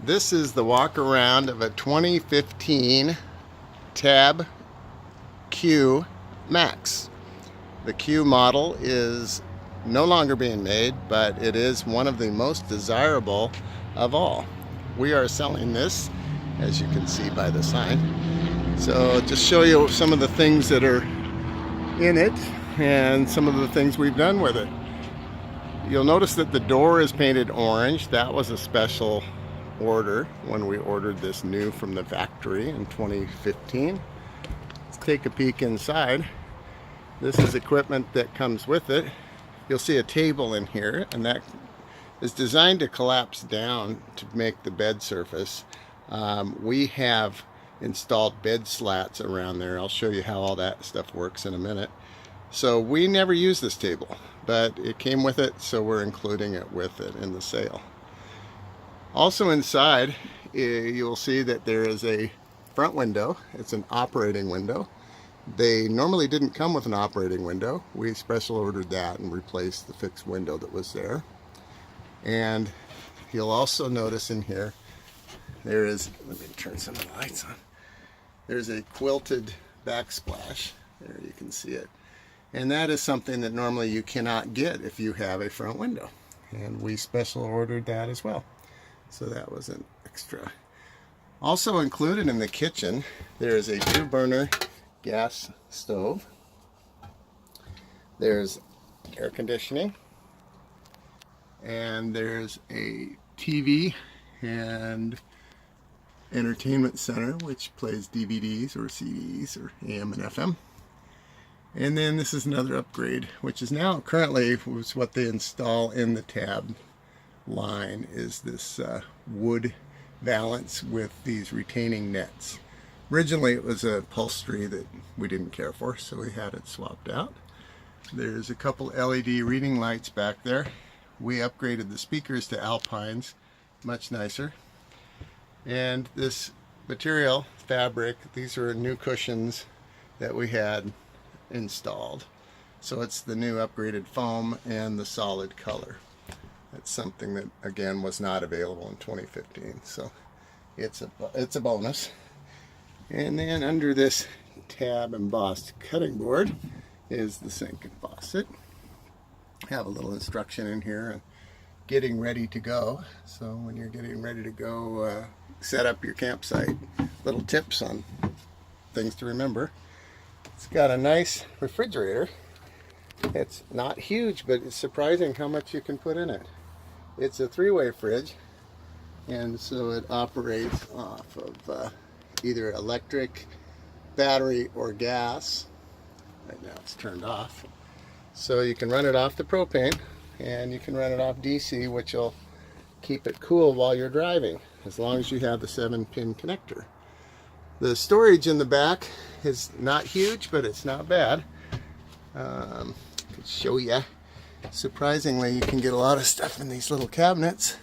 This is the walk around of a 2015 Tab Q-Maxx. The Q model is no longer being made, but it is one of the most desirable of all. We are selling this, as you can see by the sign. So just show you some of the things that are in it and some of the things we've done with it. You'll notice that the door is painted orange. That was a special order when we ordered this new from the factory in 2015. Let's take a peek inside. This is equipment that comes with it. You'll see a table in here, and that is designed to collapse down to make the bed surface. We have installed bed slats around there. I'll show you how all that stuff works in a minute. So we never use this table, but it came with it, so we're including it with it in the sale. Also inside, you'll see that there is a front window. It's an operating window. They normally didn't come with an operating window. We special ordered that and replaced the fixed window that was there. And you'll also notice in here, there is, let me turn some of the lights on. There's a quilted backsplash. There you can see it. And that is something that normally you cannot get if you have a front window. And we special ordered that as well. So that was an extra. Also included in the kitchen, there is a 2-burner gas stove. There's air conditioning. And there's a TV and entertainment center, which plays DVDs or CDs or AM and FM. And then this is another upgrade, which is now currently was what they install in the Tab line, is this wood valance with these retaining nets. Originally it was a upholstery that we didn't care for, so we had it swapped out. There's a couple LED reading lights back there. We upgraded the speakers to Alpines, much nicer. And this material, fabric, these are new cushions that we had installed. So it's the new upgraded foam and the solid color. That's something that, again, was not available in 2015. So it's a bonus. And then under this Tab embossed cutting board is the sink and faucet. Have a little instruction in here on getting ready to go. So when you're getting ready to go set up your campsite, little tips on things to remember. It's got a nice refrigerator. It's not huge, but it's surprising how much you can put in it. It's a 3-way fridge, and so it operates off of either electric, battery, or gas. Right now it's turned off. So you can run it off the propane, and you can run it off DC, which will keep it cool while you're driving, as long as you have the 7-pin connector. The storage in the back is not huge, but it's not bad. I could show you. Surprisingly, you can get a lot of stuff in these little cabinets.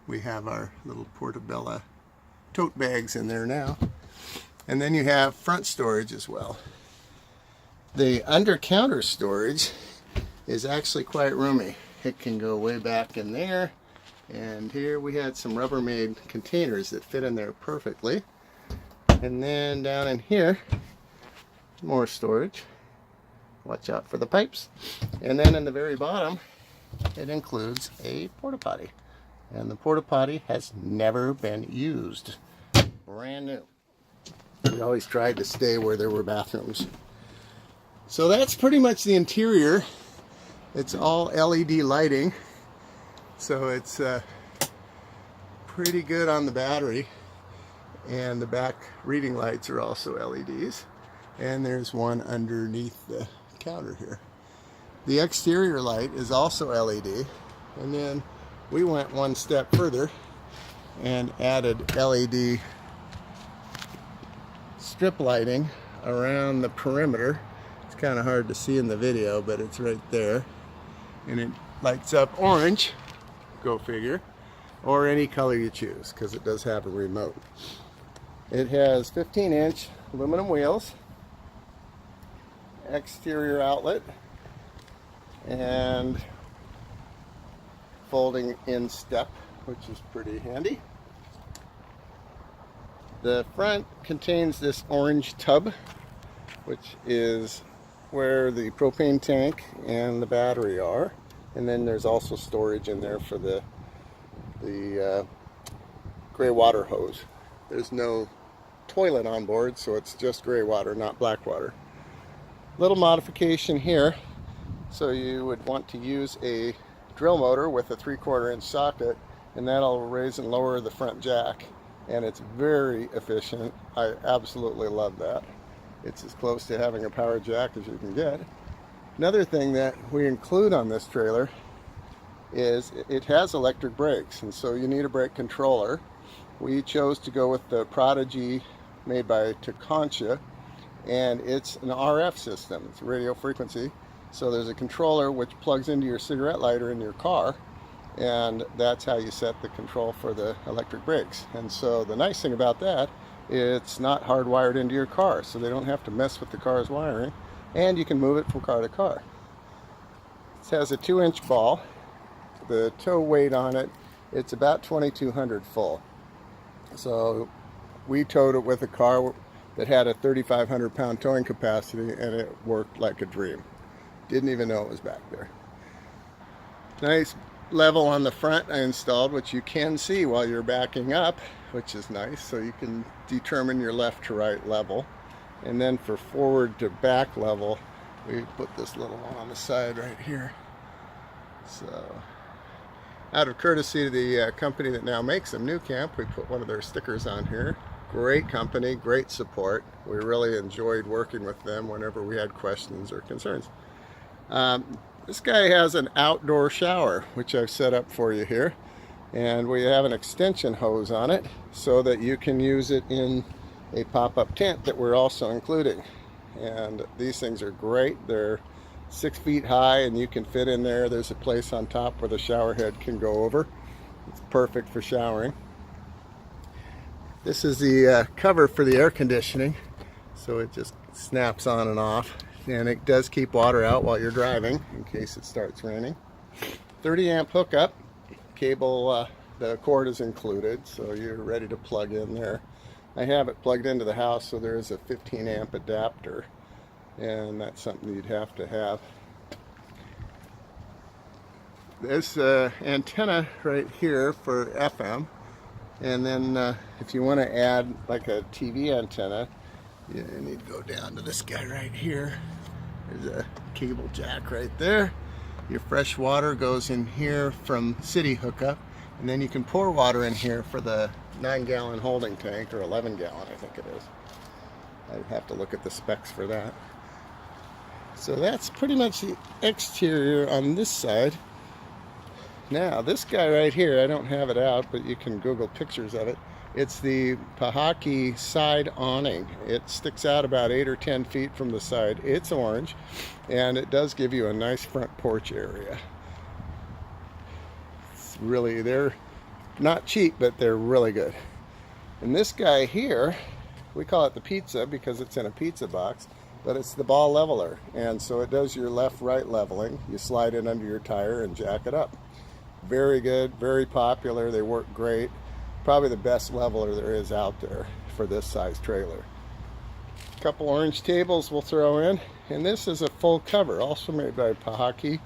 We have our little Portobello tote bags in there now. And then you have front storage as well. The under-counter storage is actually quite roomy. It can go way back in there. And here we had some Rubbermaid containers that fit in there perfectly. And then down in here, more storage. Watch out for the pipes. And then in the very bottom, it includes a porta potty. And the porta potty has never been used. Brand new. We always tried to stay where there were bathrooms. So that's pretty much the interior. It's all LED lighting. So it's pretty good on the battery. And the back reading lights are also LEDs. And there's one underneath the counter here. The exterior light is also LED, and then we went one step further and added LED strip lighting around the perimeter. It's kind of hard to see in the video, but it's right there, and it lights up orange, go figure, or any color you choose, because it does have a remote. It has 15-inch aluminum wheels, exterior outlet, and folding in step, which is pretty handy. The front contains this orange tub, which is where the propane tank and the battery are. And then there's also storage in there for the gray water hose. There's no toilet on board, so it's just gray water, not black water. Little modification here. So you would want to use a drill motor with a 3/4 inch socket, and that'll raise and lower the front jack. And it's very efficient. I absolutely love that. It's as close to having a power jack as you can get. Another thing that we include on this trailer is it has electric brakes, and so you need a brake controller. We chose to go with the Prodigy made by Taconcha, and it's an RF system. It's radio frequency. So there's a controller which plugs into your cigarette lighter in your car, and that's how you set the control for the electric brakes. And so the nice thing about that, it's not hardwired into your car, so they don't have to mess with the car's wiring, and you can move it from car to car. It has a 2-inch ball. The tow weight on it, it's about 2,200 full. So we towed it with a car that had a 3,500 pound towing capacity, and it worked like a dream. Didn't even know it was back there. Nice level on the front I installed, which you can see while you're backing up, which is nice, so you can determine your left to right level. And then for forward to back level, we put this little one on the side right here. So out of courtesy to the company that now makes them, New Camp, we put one of their stickers on here. Great company, great support. We really enjoyed working with them whenever we had questions or concerns. This guy has an outdoor shower, which I've set up for you here. And we have an extension hose on it so that you can use it in a pop-up tent that we're also including. And these things are great. They're 6 feet high, and you can fit in there. There's a place on top where the shower head can go over. It's perfect for showering. This is the cover for the air conditioning, so it just snaps on and off, and it does keep water out while you're driving in case it starts raining. 30 amp hookup cable. The cord is included, so you're ready to plug in there. I have it plugged into the house, so there is a 15 amp adapter, and that's something you'd have to have. There's an antenna right here for FM, and then if you want to add like a TV antenna, you need to go down to this guy right here. There's a cable jack right there. Your fresh water goes in here from city hookup, and then you can pour water in here for the 9-gallon holding tank, or 11-gallon I think it is. I'd have to look at the specs for that. So that's pretty much the exterior on this side. Now this guy right here, I don't have it out, but you can Google pictures of it. It's the Pahaki side awning. It sticks out about 8 or 10 feet from the side. It's orange, and it does give you a nice front porch area. It's really, they're not cheap, but they're really good. And this guy here, we call it the pizza because it's in a pizza box, but it's the ball leveler, and so it does your left-right leveling. You slide it under your tire and jack it up. Very good, very popular. They work great. Probably the best leveler there is out there for this size trailer. A couple orange tables we'll throw in, and this is a full cover, also made by Pahaki.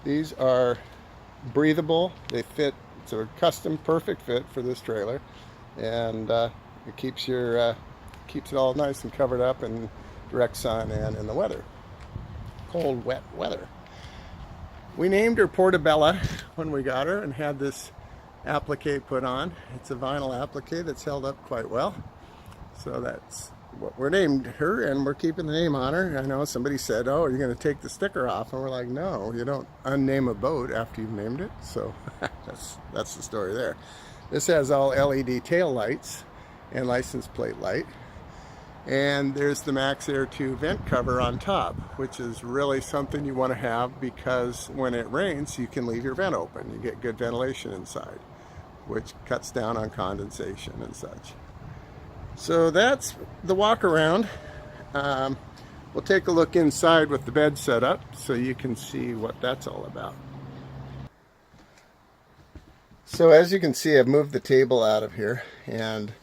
These are breathable. They fit. It's a custom perfect fit for this trailer, and it keeps your keeps it all nice and covered up in direct sun and in the weather, cold, wet weather. We named her Portabella when we got her and had this applique put on. It's a vinyl applique that's held up quite well. So that's what we're named her, and we're keeping the name on her. I know somebody said, oh, you're going to take the sticker off, and we're like, no, you don't unname a boat after you've named it. So that's the story there. This has all LED tail lights and license plate light. And there's the Max Air 2 vent cover on top, which is really something you want to have because when it rains, you can leave your vent open. You get good ventilation inside, which cuts down on condensation and such. So that's the walk around. We'll take a look inside with the bed set up so you can see what that's all about. So as you can see, I've moved the table out of here, and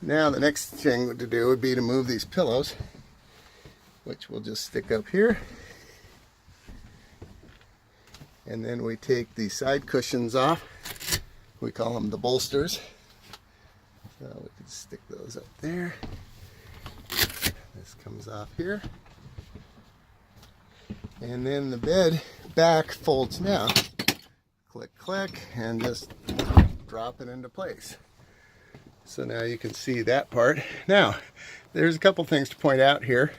Now the next thing to do would be to move these pillows, which we'll just stick up here. And then we take the side cushions off. We call them the bolsters. So we can stick those up there. This comes off here. And then the bed back folds now. Click, click, and just drop it into place. So now you can see that part. Now, there's a couple things to point out here.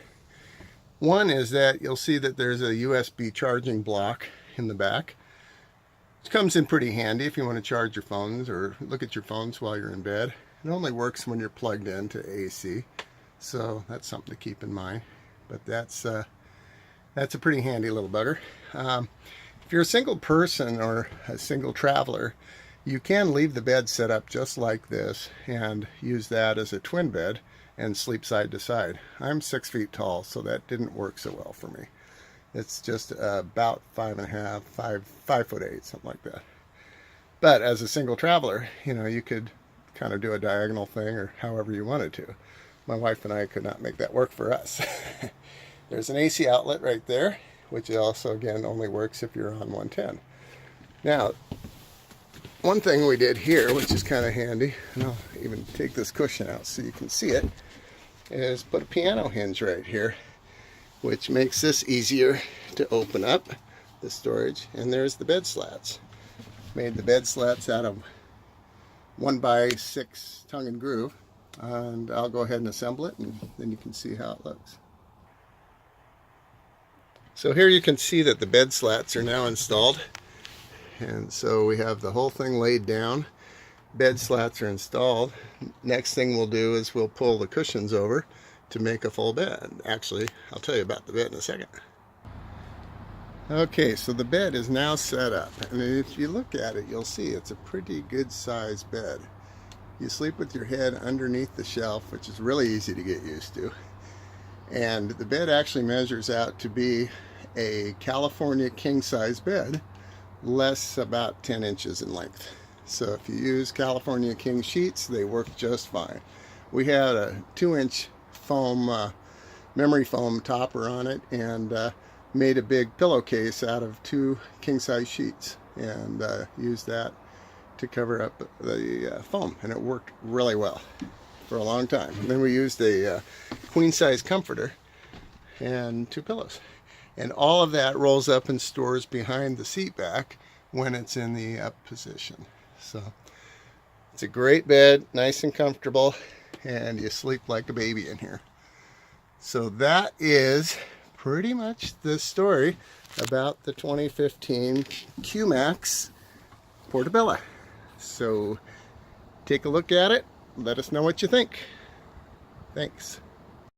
One is that you'll see that there's a USB charging block in the back. It comes in pretty handy if you want to charge your phones or look at your phones while you're in bed. It only works when you're plugged into AC, so that's something to keep in mind. But that's a pretty handy little bugger. If you're a single person or a single traveler, you can leave the bed set up just like this and use that as a twin bed and sleep side to side. I'm 6 feet tall, so that didn't work so well for me. It's just about 5'5", 5'8", something like that. But as a single traveler, you know, you could kind of do a diagonal thing or however you wanted to. My wife and I could not make that work for us. There's an AC outlet right there, which also, again, only works if you're on 110. Now, one thing we did here, which is kind of handy, and I'll even take this cushion out so you can see it, is put a piano hinge right here, which makes this easier to open up, the storage. And there's the bed slats. Made the bed slats out of 1x6 tongue and groove, and I'll go ahead and assemble it, and then you can see how it looks. So here you can see that the bed slats are now installed, and so we have the whole thing laid down. Bed slats are installed. Next thing we'll do is we'll pull the cushions over to make a full bed. Actually, I'll tell you about the bed in a second. Okay, so the bed is now set up, and if you look at it, you'll see it's a pretty good sized bed. You sleep with your head underneath the shelf, which is really easy to get used to. And the bed actually measures out to be a California king size bed, less about 10 inches in length. So if you use California king sheets, they work just fine. We had a 2-inch foam, memory foam topper on it, and made a big pillowcase out of 2 king size sheets, and used that to cover up the foam, and it worked really well for a long time. And then we used a queen size comforter and 2 pillows, and all of that rolls up and stores behind the seat back when it's in the up position. So it's a great bed, nice and comfortable, and you sleep like a baby in here. So that is pretty much the story about the 2015 Q-Maxx Portobello. So take a look at it, let us know what you think. Thanks.